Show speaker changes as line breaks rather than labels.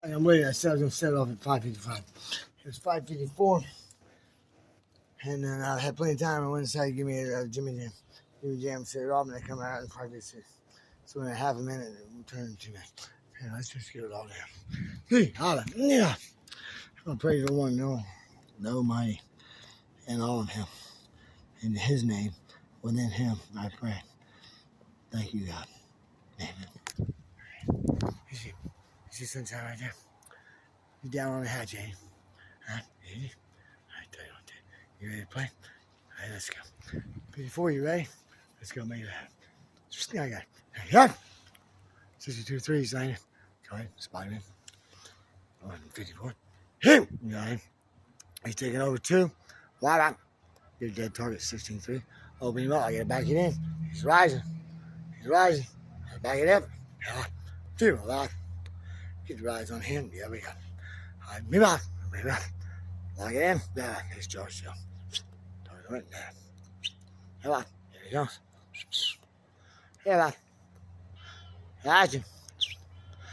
I'm waiting. I said I was going to set it off at 5:55. It was 5:54. And then I had plenty of time. I went inside to give me a Jimmy Jam, set it off, and I come out and park this. So in a half a minute, it will turn to that. Okay, let's just get it all down. Hey, holla. Yeah. I'm going to praise the one, no Almighty, and all of Him. In His name, within Him, I pray. Thank you, God. Amen. You see sunshine right there? You down on the hatch, ain't you? Huh? Easy. All right, tell you what, you ready to play? All right, let's go. Before you ready, let's go make it happen. I got it. Yeah. 62 3s, ain't it? Go ahead, Spider-Man. 54. Him! You got him. He's taking over 2. Wide out. Your dead target, 16-3. Open him up. I gotta back it in. He's rising. He's rising. I gotta back it up. 2. Lock. Get the rise on him. Yeah, we got it. All right, move on. Lock it in. There. Here's George still. Target right there. Come on. There he goes. Here, on. Action.